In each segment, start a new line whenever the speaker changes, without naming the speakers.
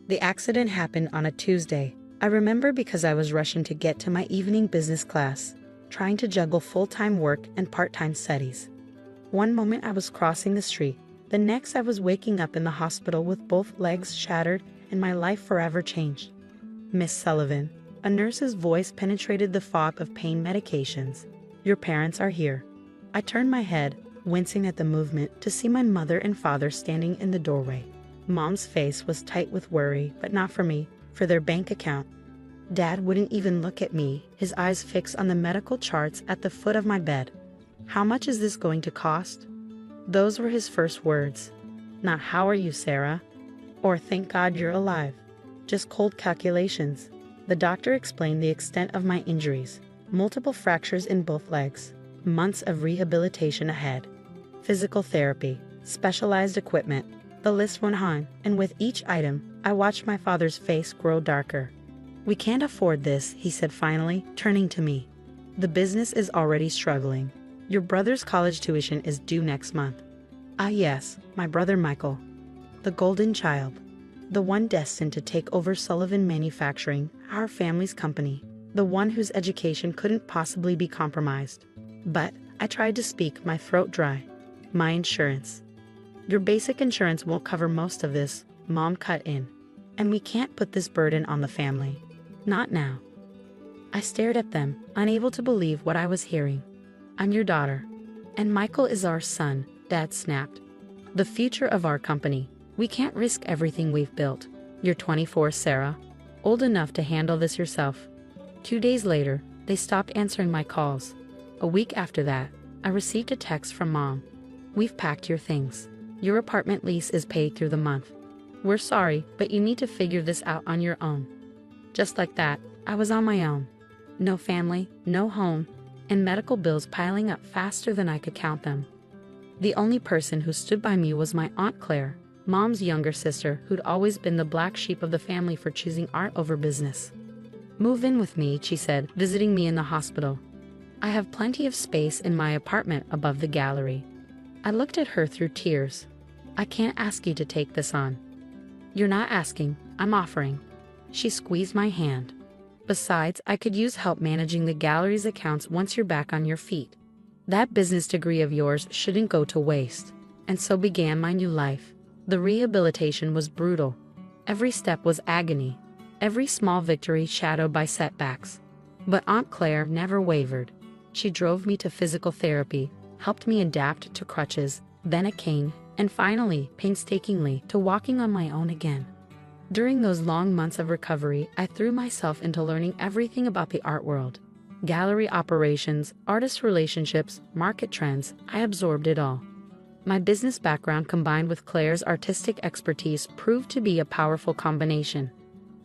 The accident happened on a Tuesday. I remember because I was rushing to get to my evening business class, trying to juggle full-time work and part-time studies. One moment I was crossing the street, the next I was waking up in the hospital with both legs shattered and my life forever changed. Miss Sullivan, a nurse's voice penetrated the fog of pain medications. Your parents are here. I turned my head, wincing at the movement, to see my mother and father standing in the doorway. Mom's face was tight with worry, but not for me, for their bank account. Dad wouldn't even look at me, his eyes fixed on the medical charts at the foot of my bed. How much is this going to cost? Those were his first words. Not how are you, Sarah? Or thank God you're alive. Just cold calculations. The doctor explained the extent of my injuries. Multiple fractures in both legs. Months of rehabilitation ahead. Physical therapy. Specialized equipment. The list went on, and with each item, I watched my father's face grow darker. We can't afford this, he said finally, turning to me. The business is already struggling. Your brother's college tuition is due next month. Ah yes, my brother Michael. The golden child. The one destined to take over Sullivan Manufacturing, our family's company. The one whose education couldn't possibly be compromised. But I tried to speak, my throat dry. My insurance. Your basic insurance won't cover most of this, Mom cut in. And we can't put this burden on the family. Not now. I stared at them, unable to believe what I was hearing. I'm your daughter. And Michael is our son, Dad snapped. The future of our company. We can't risk everything we've built. You're 24, Sarah. Old enough to handle this yourself. 2 days later, they stopped answering my calls. A week after that, I received a text from Mom. We've packed your things. Your apartment lease is paid through the month. We're sorry, but you need to figure this out on your own. Just like that, I was on my own. No family, no home, and medical bills piling up faster than I could count them. The only person who stood by me was my Aunt Claire, Mom's younger sister, who'd always been the black sheep of the family for choosing art over business. Move in with me, she said, visiting me in the hospital. I have plenty of space in my apartment above the gallery. I looked at her through tears. I can't ask you to take this on. You're not asking, I'm offering. She squeezed my hand. Besides, I could use help managing the gallery's accounts once you're back on your feet. That business degree of yours shouldn't go to waste. And so began my new life. The rehabilitation was brutal. Every step was agony. Every small victory shadowed by setbacks. But Aunt Claire never wavered. She drove me to physical therapy, helped me adapt to crutches, then a cane, and finally, painstakingly, to walking on my own again. During those long months of recovery, I threw myself into learning everything about the art world. Gallery operations, artist relationships, market trends, I absorbed it all. My business background combined with Claire's artistic expertise proved to be a powerful combination.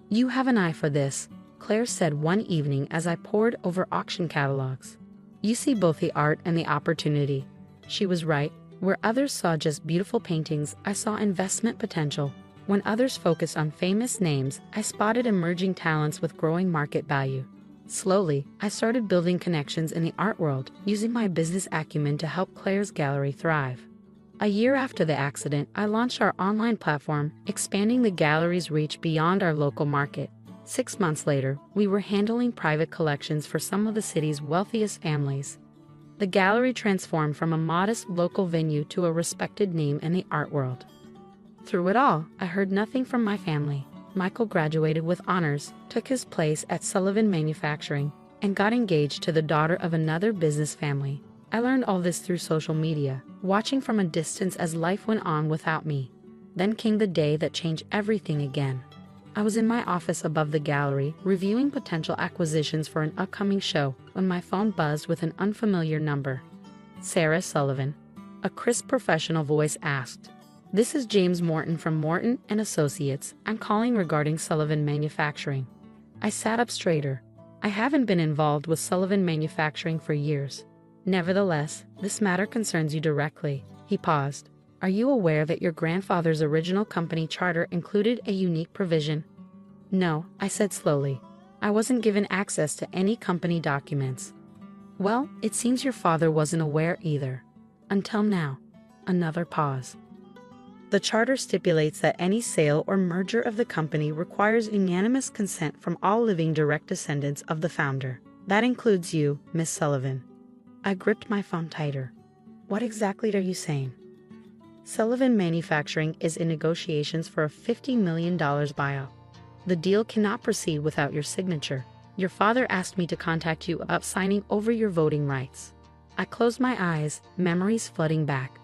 You have an eye for this, Claire said one evening as I pored over auction catalogs. You see both the art and the opportunity. She was right. Where others saw just beautiful paintings, I saw investment potential. When others focused on famous names, I spotted emerging talents with growing market value. Slowly, I started building connections in the art world, using my business acumen to help Claire's gallery thrive. A year after the accident, I launched our online platform, expanding the gallery's reach beyond our local market. 6 months later, we were handling private collections for some of the city's wealthiest families. The gallery transformed from a modest local venue to a respected name in the art world. Through it all, I heard nothing from my family. Michael graduated with honors, took his place at Sullivan Manufacturing, and got engaged to the daughter of another business family. I learned all this through social media, watching from a distance as life went on without me. Then came the day that changed everything again. I was in my office above the gallery, reviewing potential acquisitions for an upcoming show, when my phone buzzed with an unfamiliar number. Sarah Sullivan. A crisp professional voice asked. This is James Morton from Morton & Associates. I'm calling regarding Sullivan Manufacturing. I sat up straighter. I haven't been involved with Sullivan Manufacturing for years. Nevertheless, this matter concerns you directly. He paused. Are you aware that your grandfather's original company charter included a unique provision? No, I said slowly. I wasn't given access to any company documents. Well, it seems your father wasn't aware either. Until now. Another pause. The charter stipulates that any sale or merger of the company requires unanimous consent from all living direct descendants of the founder. That includes you, Miss Sullivan. I gripped my phone tighter. What exactly are you saying? Sullivan Manufacturing is in negotiations for a $50 million buyout. The deal cannot proceed without your signature. Your father asked me to contact you about signing over your voting rights. I closed my eyes, memories flooding back.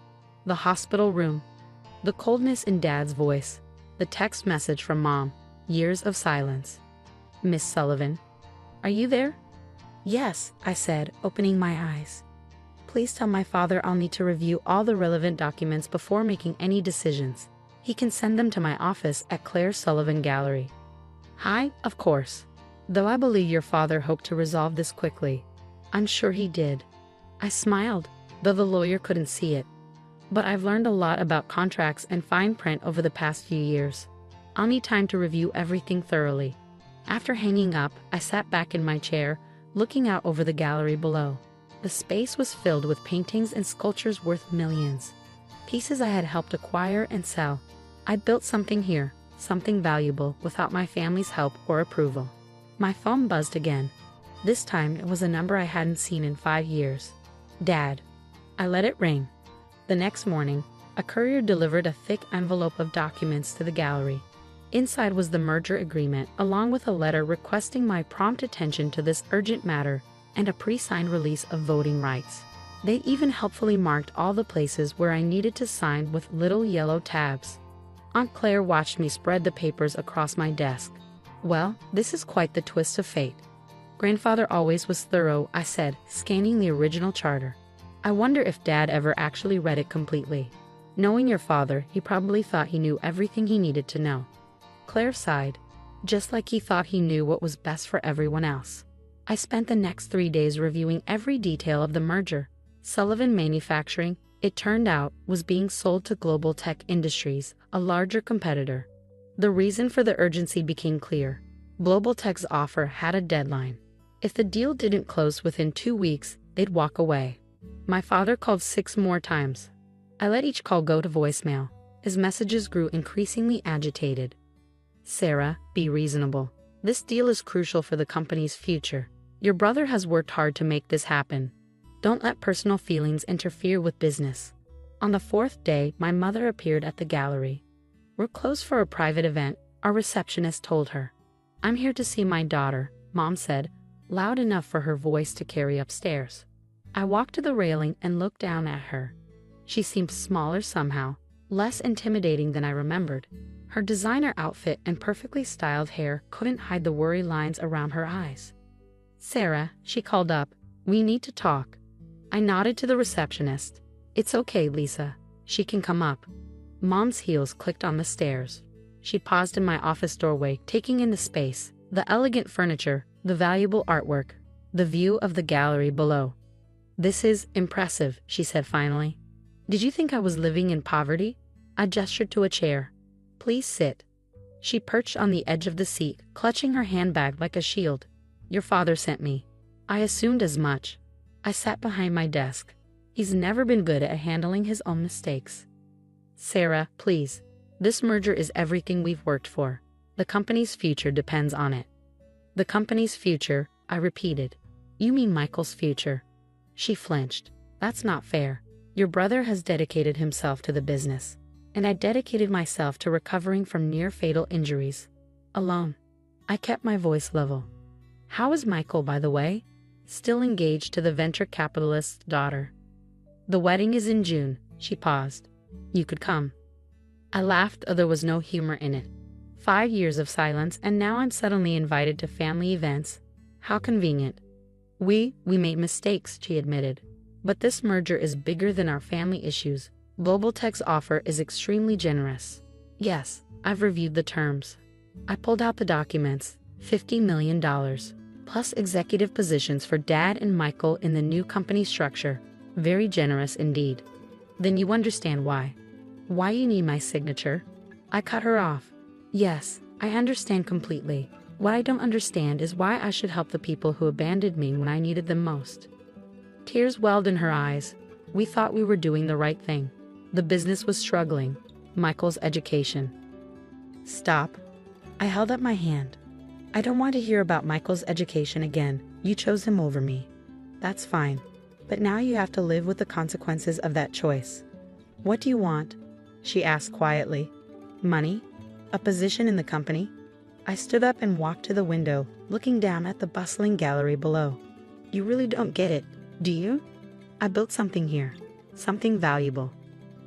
The hospital room. The coldness in Dad's voice. The text message from Mom. Years of silence. Miss Sullivan. Are you there? Yes, I said, opening my eyes. Please tell my father I'll need to review all the relevant documents before making any decisions. He can send them to my office at Claire Sullivan Gallery. Hi, of course. Though I believe your father hoped to resolve this quickly. I'm sure he did. I smiled, though the lawyer couldn't see it. But I've learned a lot about contracts and fine print over the past few years. I'll need time to review everything thoroughly. After hanging up, I sat back in my chair, looking out over the gallery below. The space was filled with paintings and sculptures worth millions. Pieces I had helped acquire and sell. I built something here, something valuable, without my family's help or approval. My phone buzzed again. This time it was a number I hadn't seen in 5 years. Dad. I let it ring. The next morning, a courier delivered a thick envelope of documents to the gallery. Inside was the merger agreement, along with a letter requesting my prompt attention to this urgent matter and a pre-signed release of voting rights. They even helpfully marked all the places where I needed to sign with little yellow tabs. Aunt Claire watched me spread the papers across my desk. Well, this is quite the twist of fate. Grandfather always was thorough, I said, scanning the original charter. I wonder if Dad ever actually read it completely. Knowing your father, he probably thought he knew everything he needed to know. Claire sighed, just like he thought he knew what was best for everyone else. I spent the next 3 days reviewing every detail of the merger. Sullivan Manufacturing, it turned out, was being sold to Global Tech Industries, a larger competitor. The reason for the urgency became clear. Global Tech's offer had a deadline. If the deal didn't close within 2 weeks, they'd walk away. My father called 6 more times. I let each call go to voicemail. His messages grew increasingly agitated. Sarah, be reasonable. This deal is crucial for the company's future. Your brother has worked hard to make this happen. Don't let personal feelings interfere with business. On the 4th day, my mother appeared at the gallery. We're closed for a private event, our receptionist told her. I'm here to see my daughter, Mom said, loud enough for her voice to carry upstairs. I walked to the railing and looked down at her. She seemed smaller somehow, less intimidating than I remembered. Her designer outfit and perfectly styled hair couldn't hide the worry lines around her eyes. Sarah, she called up, we need to talk. I nodded to the receptionist. It's okay, Lisa. She can come up. Mom's heels clicked on the stairs. She paused in my office doorway, taking in the space, the elegant furniture, the valuable artwork, the view of the gallery below. This is impressive, she said finally. Did you think I was living in poverty? I gestured to a chair. Please sit. She perched on the edge of the seat, clutching her handbag like a shield. Your father sent me. I assumed as much. I sat behind my desk. He's never been good at handling his own mistakes. Sarah, please. This merger is everything we've worked for. The company's future depends on it. The company's future, I repeated. You mean Michael's future? She flinched. That's not fair. Your brother has dedicated himself to the business, and I dedicated myself to recovering from near-fatal injuries. Alone. I kept my voice level. How is Michael, by the way? Still engaged to the venture capitalist's daughter. The wedding is in June, she paused. You could come. I laughed, though there was no humor in it. 5 years of silence, and now I'm suddenly invited to family events. How convenient. We made mistakes, she admitted. But this merger is bigger than our family issues. Global Tech's offer is extremely generous. Yes, I've reviewed the terms. I pulled out the documents. $50 million, plus executive positions for Dad and Michael in the new company structure. Very generous indeed. Then you understand why. Why you need my signature? I cut her off. Yes, I understand completely. What I don't understand is why I should help the people who abandoned me when I needed them most. Tears welled in her eyes. We thought we were doing the right thing. The business was struggling. Michael's education. Stop. I held up my hand. I don't want to hear about Michael's education again. You chose him over me. That's fine. But now you have to live with the consequences of that choice. What do you want? She asked quietly. Money? A position in the company? I stood up and walked to the window, looking down at the bustling gallery below. You really don't get it, do you? I built something here. Something valuable.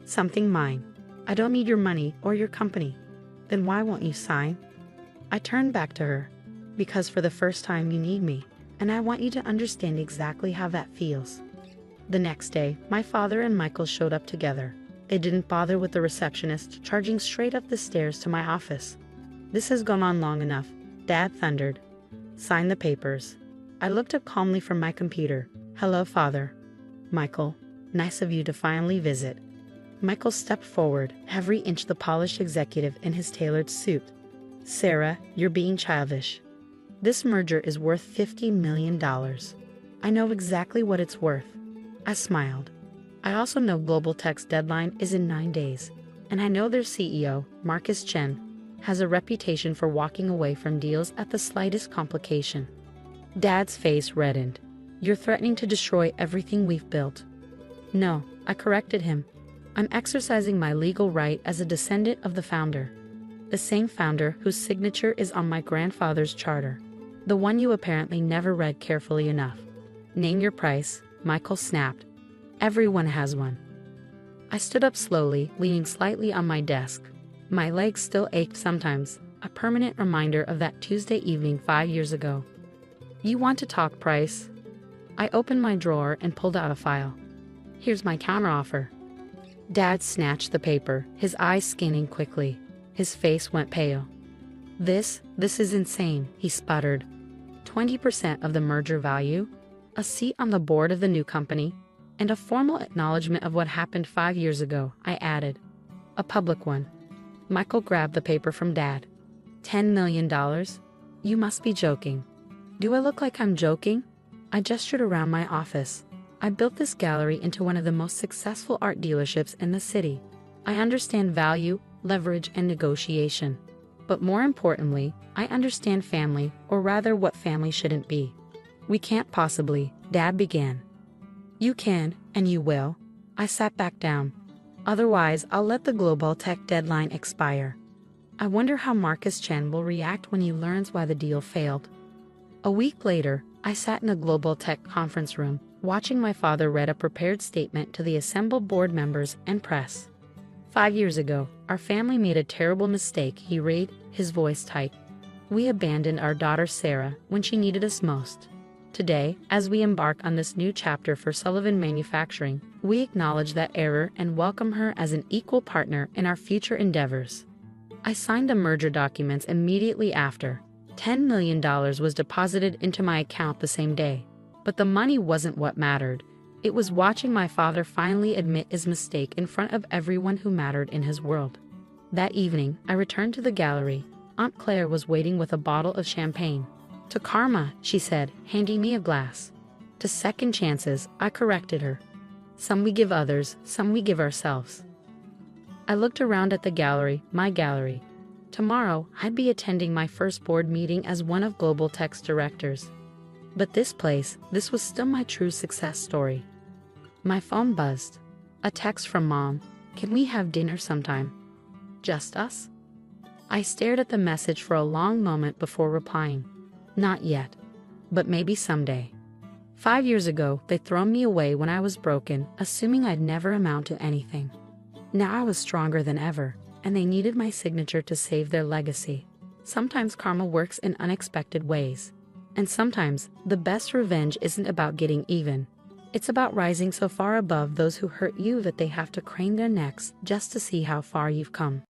Something mine. I don't need your money or your company. Then why won't you sign? I turned back to her. Because for the first time you need me, and I want you to understand exactly how that feels. The next day, my father and Michael showed up together. They didn't bother with the receptionist charging straight up the stairs to my office. This has gone on long enough, Dad thundered. Sign the papers. I looked up calmly from my computer. Hello, Father. Michael, nice of you to finally visit. Michael stepped forward, every inch the polished executive in his tailored suit. Sarah, you're being childish. This merger is worth $50 million. I know exactly what it's worth. I smiled. I also know Global Tech's deadline is in 9 days, and I know their CEO, Marcus Chen, has a reputation for walking away from deals at the slightest complication. Dad's face reddened. You're threatening to destroy everything we've built. No, I corrected him. I'm exercising my legal right as a descendant of the founder. The same founder whose signature is on my grandfather's charter. The one you apparently never read carefully enough. Name your price, Michael snapped. Everyone has one. I stood up slowly, leaning slightly on my desk. My legs still ached sometimes, a permanent reminder of that Tuesday evening 5 years ago. You want to talk price? I opened my drawer and pulled out a file. Here's my counteroffer. Dad snatched the paper, his eyes scanning quickly. His face went pale. This is insane, he sputtered. 20% of the merger value, a seat on the board of the new company, and a formal acknowledgement of what happened 5 years ago, I added. A public one. Michael grabbed the paper from Dad. $10 million? You must be joking. Do I look like I'm joking? I gestured around my office. I built this gallery into one of the most successful art dealerships in the city. I understand value, leverage, and negotiation. But more importantly, I understand family, or rather what family shouldn't be. We can't possibly, Dad began. You can, and you will. I sat back down. Otherwise, I'll let the Global Tech deadline expire. I wonder how Marcus Chen will react when he learns why the deal failed. A week later, I sat in a Global Tech conference room, watching my father read a prepared statement to the assembled board members and press. 5 years ago, our family made a terrible mistake, he read, his voice tight. We abandoned our daughter Sarah when she needed us most. Today, as we embark on this new chapter for Sullivan Manufacturing, we acknowledge that error and welcome her as an equal partner in our future endeavors. I signed the merger documents immediately after. $10 million was deposited into my account the same day. But the money wasn't what mattered. It was watching my father finally admit his mistake in front of everyone who mattered in his world. That evening, I returned to the gallery. Aunt Claire was waiting with a bottle of champagne. To karma, she said, handing me a glass. To second chances, I corrected her. Some we give others, some we give ourselves. I looked around at the gallery, my gallery. Tomorrow, I'd be attending my first board meeting as one of Global Tech's directors. But this was still my true success story. My phone buzzed. A text from Mom. Can we have dinner sometime? Just us? I stared at the message for a long moment before replying. Not yet. But maybe someday. 5 years ago, they'd thrown me away when I was broken, assuming I'd never amount to anything. Now I was stronger than ever, and they needed my signature to save their legacy. Sometimes karma works in unexpected ways. And sometimes, the best revenge isn't about getting even. It's about rising so far above those who hurt you that they have to crane their necks just to see how far you've come.